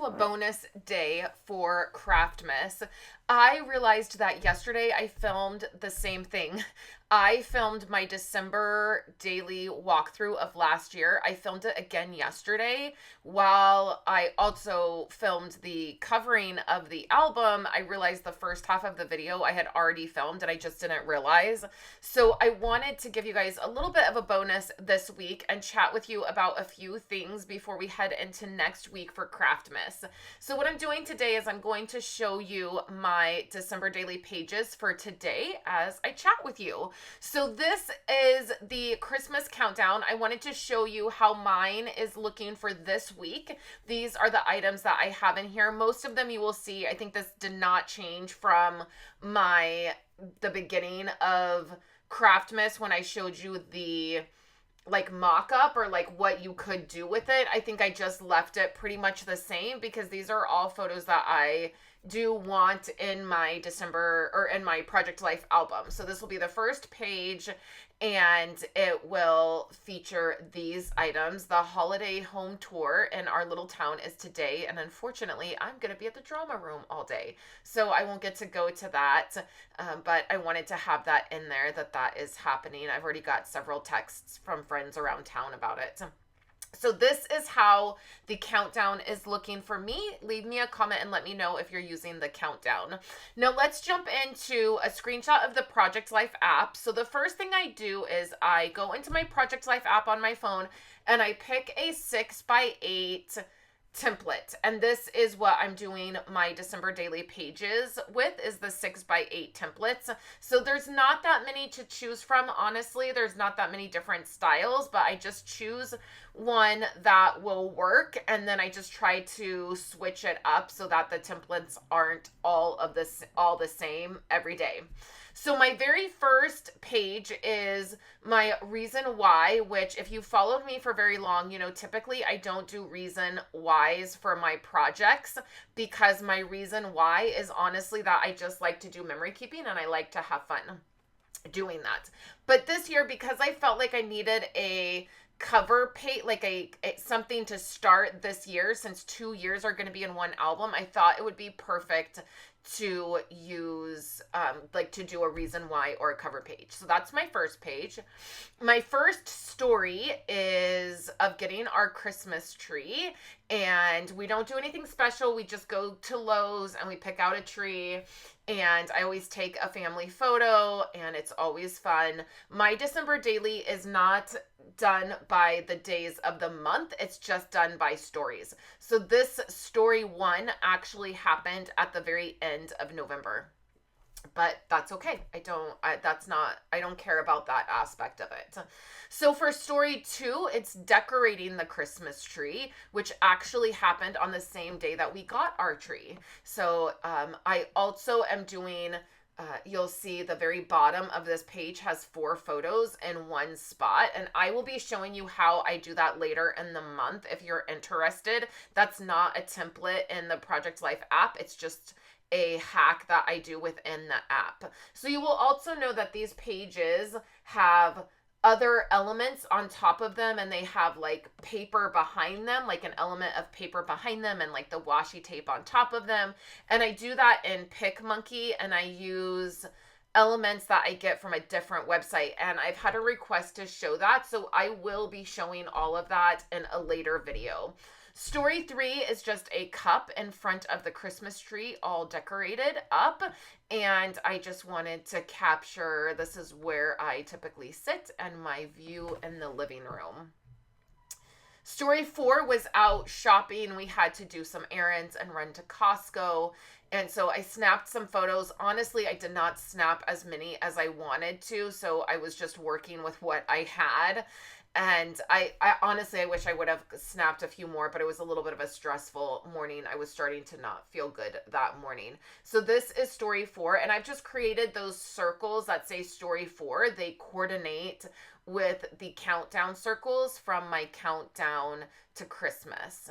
a bonus day for Craftmas. I realized that yesterday I filmed the same thing. I filmed my December daily walkthrough of last year. I filmed it again yesterday while I also filmed the covering of the album. I realized the first half of the video I had already filmed and I just didn't realize. So I wanted to give you guys a little bit of a bonus this week and chat with you about a few things before we head into next week for Craftmas. So what I'm doing today is I'm going to show you my December daily pages for today as I chat with you. So this is the Christmas countdown. I wanted to show you how mine is looking for this week. These are the items that I have in here. Most of them you will see. I think this did not change from the beginning of Craftmas when I showed you the like mock-up or like what you could do with it. I think I just left it pretty much the same because these are all photos that I do want in my December or in my Project Life album. So this will be the first page and it will feature these items. The holiday home tour in our little town is today, and unfortunately I'm going to be at the drama room all day, so I won't get to go to that, but I wanted to have that in there that is happening. I've already got several texts from friends around town about it. So this is how the countdown is looking for me. Leave me a comment and let me know if you're using the countdown. Now let's jump into a screenshot of the Project Life app. So the first thing I do is I go into my Project Life app on my phone and I pick a 6x8 template, and this is what I'm doing my December daily pages with, is the 6x8 templates. So there's not that many to choose from, honestly. There's not that many different styles, but I just choose one that will work, and then I just try to switch it up so that the templates aren't all the same every day. So my very first page is my reason why, which if you followed me for very long, you know, typically I don't do reason whys for my projects because my reason why is honestly that I just like to do memory keeping and I like to have fun doing that. But this year, because I felt like I needed a cover page, like a something to start this year, since 2 years are going to be in one album, I thought it would be perfect to use like to do a reason why or a cover page. So that's my first page. My first story is of getting our Christmas tree, and we don't do anything special. We just go to Lowe's and we pick out a tree, and I always take a family photo and it's always fun. My December daily is not done by the days of the month. It's just done by stories. So this story 1 actually happened at the very end of November, but that's okay. I don't care about that aspect of it. So for story 2, it's decorating the Christmas tree, which actually happened on the same day that we got our tree. So I also am doing you'll see the very bottom of this page has 4 photos in one spot, and I will be showing you how I do that later in the month if you're interested. That's not a template in the Project Life app. It's just a hack that I do within the app. So you will also know that these pages have other elements on top of them, and they have like paper behind them, like an element of paper behind them, and like the washi tape on top of them. And I do that in PicMonkey, and I use elements that I get from a different website, and I've had a request to show that, so I will be showing all of that in a later video. Story 3 is just a cup in front of the Christmas tree, all decorated up, and I just wanted to capture, this is where I typically sit and my view in the living room. Story 4 was out shopping. We had to do some errands and run to Costco, and so I snapped some photos. Honestly, I did not snap as many as I wanted to, so I was just working with what I had. And I honestly, I wish I would have snapped a few more, but it was a little bit of a stressful morning. I was starting to not feel good that morning. So this is story 4, and I've just created those circles that say story 4. They coordinate with the countdown circles from my countdown to Christmas.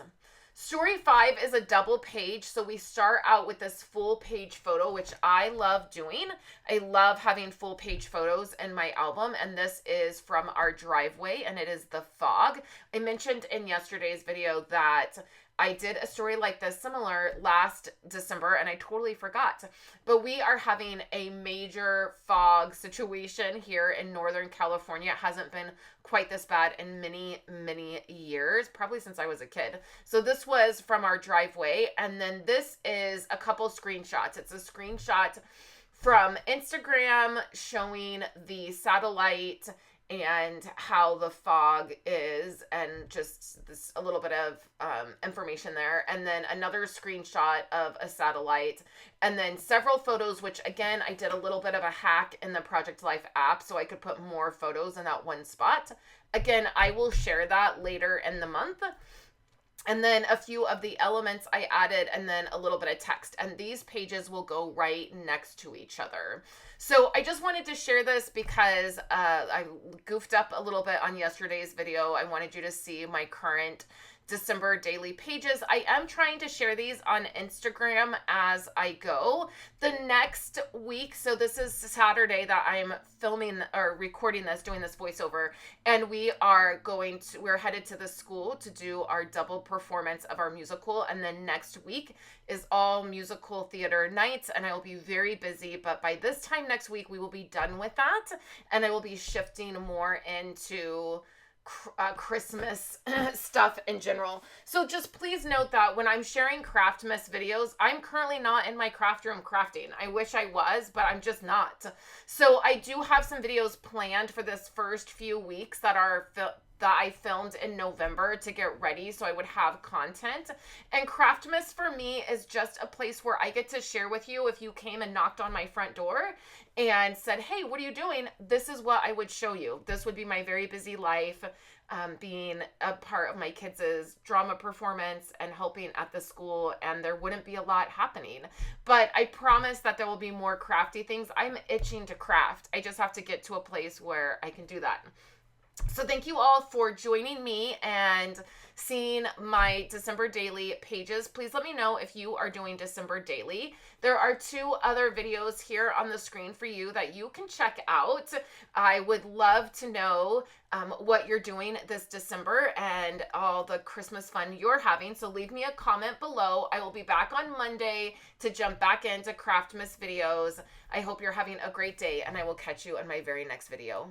Story 5 is a double page, so we start out with this full page photo, which I love doing. I love having full page photos in my album, and this is from our driveway, and it is the fog. I mentioned in yesterday's video that I did a story like this similar last December and I totally forgot. But we are having a major fog situation here in Northern California. It hasn't been quite this bad in many, many years, probably since I was a kid. So this was from our driveway. And then this is a couple screenshots. It's a screenshot from Instagram showing the satellite and how the fog is, and just this a little bit of information there, and then another screenshot of a satellite, and then several photos, which again I did a little bit of a hack in the Project Life app so I could put more photos in that one spot. Again, I will share that later in the month. And then a few of the elements I added, and then a little bit of text. And these pages will go right next to each other. So I just wanted to share this because I goofed up a little bit on yesterday's video. I wanted you to see my current December daily pages. I am trying to share these on Instagram as I go. The next week, so this is Saturday that I'm filming or recording this, doing this voiceover, and we're headed to the school to do our double performance of our musical, and then next week is all musical theater nights, and I will be very busy, but by this time next week we will be done with that, and I will be shifting more into Christmas stuff in general. So just please note that when I'm sharing Craftmas videos, I'm currently not in my craft room crafting. I wish I was, but I'm just not. So I do have some videos planned for this first few weeks that I filmed in November to get ready so I would have content. And Craftmas for me is just a place where I get to share with you. If you came and knocked on my front door and said, hey, what are you doing? This is what I would show you. This would be my very busy life, being a part of my kids' drama performance and helping at the school, and there wouldn't be a lot happening. But I promise that there will be more crafty things. I'm itching to craft. I just have to get to a place where I can do that. So thank you all for joining me and seeing my December daily pages. Please let me know if you are doing December daily. There are 2 other videos here on the screen for you that you can check out. I would love to know what you're doing this December and all the Christmas fun you're having. So leave me a comment below. I will be back on Monday to jump back into Craftmas videos. I hope you're having a great day, and I will catch you in my very next video.